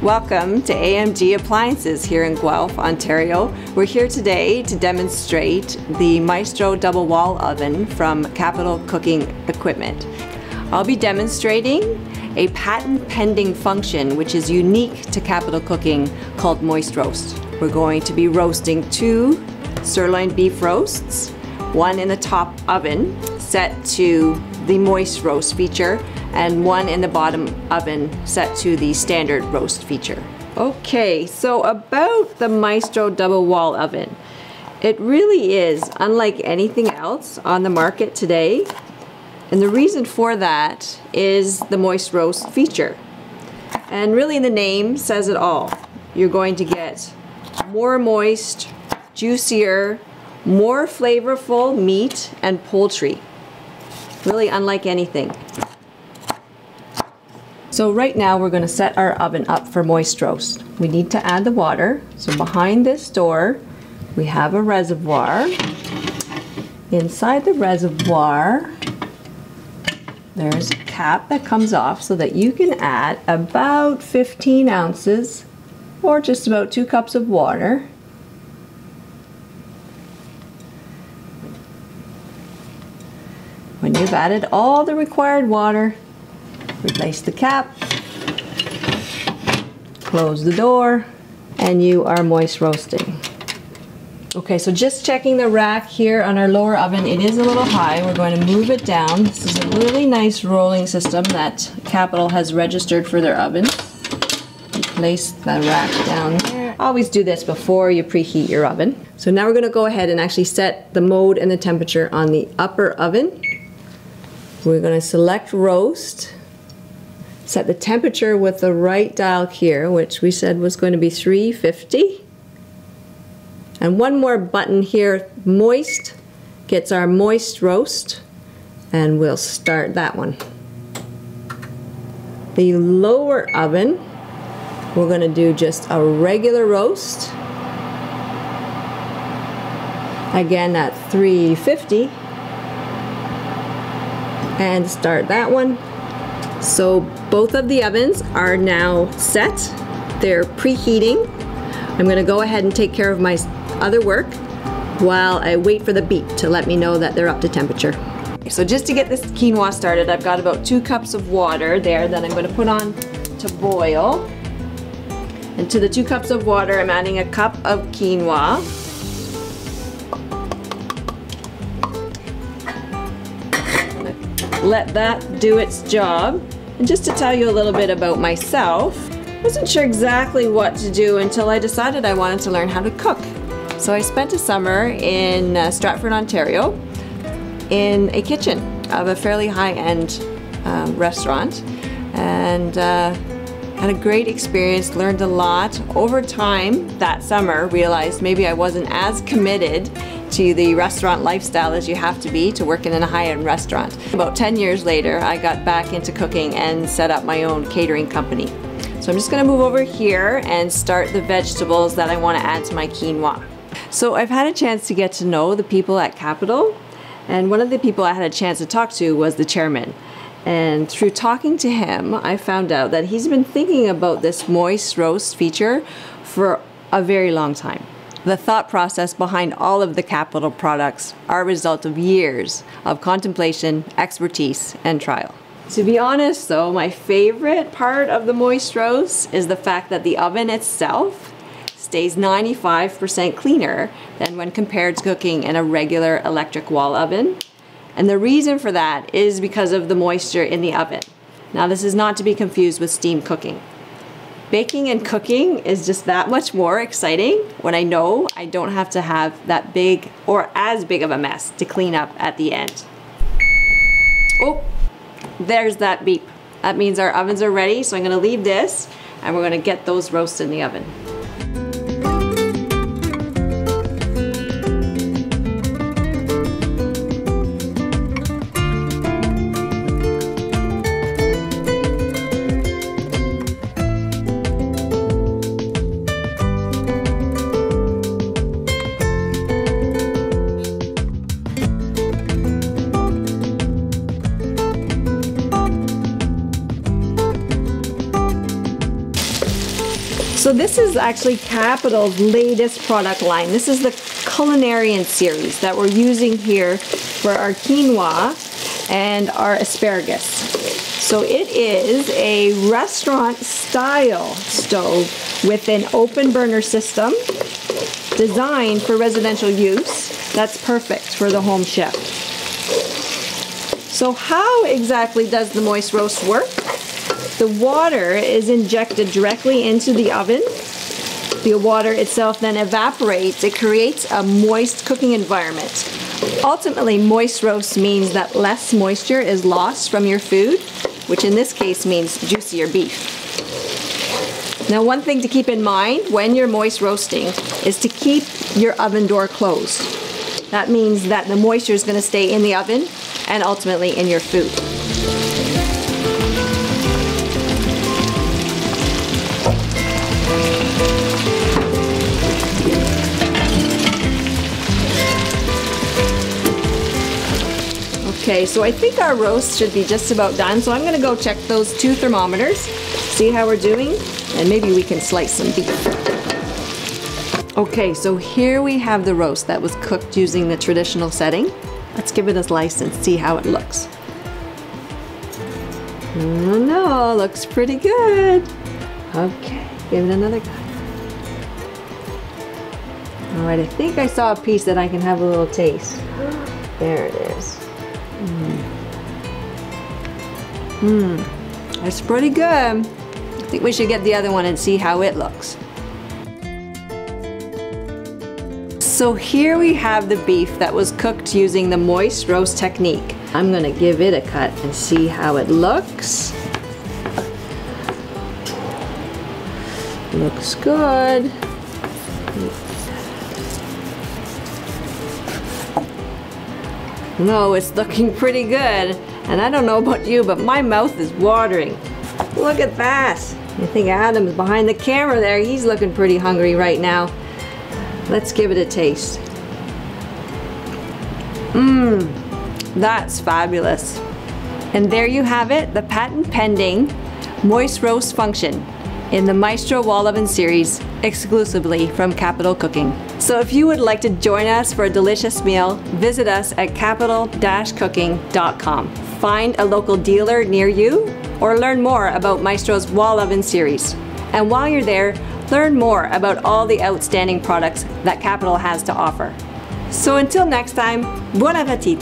Welcome to AMG Appliances here in Guelph, Ontario. We're here today to demonstrate the Maestro double wall oven from Capital Cooking Equipment. I'll be demonstrating a patent pending function which is unique to Capital Cooking called MoistRoast. We're going to be roasting 2 sirloin beef roasts, one in the top oven set to the MoistRoast feature, and one in the bottom oven set to the standard roast feature. Okay, so about the Maestro double wall oven. It really is unlike anything else on the market today. And the reason for that is the MoistRoast feature. And really the name says it all. You're going to get more moist, juicier, more flavorful meat and poultry. Really unlike anything. So right now we're going to set our oven up for MoistRoast. We need to add the water. So behind this door we have a reservoir. Inside the reservoir there's a cap that comes off so that you can add about 15 ounces or just about 2 cups of water. When you've added all the required water, replace the cap, close the door, and you are moist roasting. Okay, so just checking the rack here on our lower oven, it is a little high. We're going to move it down. This is a really nice rolling system that Capital has registered for their oven. You place the rack down there. Always do this before you preheat your oven. So now we're going to go ahead and actually set the mode and the temperature on the upper oven. We're going to select roast. Set the temperature with the right dial here, which we said was going to be 350. And one more button here, moist, gets our MoistRoast, and we'll start that one. The lower oven, we're going to do just a regular roast. Again at 350. And start that one. So both of the ovens are now set. They're preheating. I'm going to go ahead and take care of my other work while I wait for the beep to let me know that they're up to temperature. So just to get this quinoa started, I've got about 2 cups of water there that I'm going to put on to boil. And to the 2 cups of water, I'm adding a cup of quinoa. Let that do its job. And just to tell you a little bit about myself, I wasn't sure exactly what to do until I decided I wanted to learn how to cook. So I spent a summer in Stratford, Ontario in a kitchen of a fairly high-end restaurant, and had a great experience, learned a lot. Over time that summer realized maybe I wasn't as committed to the restaurant lifestyle as you have to be to working in a high-end restaurant. About 10 years later I got back into cooking and set up my own catering company. So I'm just going to move over here and start the vegetables that I want to add to my quinoa. So I've had a chance to get to know the people at Capital, and one of the people I had a chance to talk to was the chairman. And through talking to him, I found out that he's been thinking about this MoistRoast feature for a very long time. The thought process behind all of the Capital products are a result of years of contemplation, expertise, and trial. To be honest though, my favorite part of the MoistRoast is the fact that the oven itself stays 95% cleaner than when compared to cooking in a regular electric wall oven. And the reason for that is because of the moisture in the oven. Now this is not to be confused with steam cooking. Baking and cooking is just that much more exciting when I know I don't have to have that big or as big of a mess to clean up at the end. Oh, there's that beep. That means our ovens are ready, so I'm going to leave this and we're going to get those roasts in the oven. So this is actually Capital's latest product line. This is the Culinarian series that we're using here for our quinoa and our asparagus. So it is a restaurant style stove with an open burner system designed for residential use. That's perfect for the home chef. So how exactly does the MoistRoast work? The water is injected directly into the oven. The water itself then evaporates. It creates a moist cooking environment. Ultimately, MoistRoast means that less moisture is lost from your food, which in this case means juicier beef. Now, one thing to keep in mind when you're moist roasting is to keep your oven door closed. That means that the moisture is going to stay in the oven and ultimately in your food. Okay, so I think our roast should be just about done, so I'm going to go check those 2 thermometers, see how we're doing, and maybe we can slice some beef. Okay, so here we have the roast that was cooked using the traditional setting. Let's give it a slice and see how it looks. Oh no, looks pretty good. Okay, give it another cut. All right, I think I saw a piece that I can have a little taste. There it is. That's pretty good. I think we should get the other one and see how it looks. So here we have the beef that was cooked using the MoistRoast technique. I'm gonna give it a cut and see how it looks. Looks good. No, it's looking pretty good. And I don't know about you, but my mouth is watering. Look at that. I think Adam's behind the camera there. He's looking pretty hungry right now. Let's give it a taste. That's fabulous. And there you have it, the patent pending MoistRoast function in the Maestro wall oven series, exclusively from Capital Cooking. So if you would like to join us for a delicious meal, visit us at capital-cooking.com. Find a local dealer near you or learn more about Maestro's wall oven series. And while you're there, learn more about all the outstanding products that Capital has to offer. So until next time, bon appetit!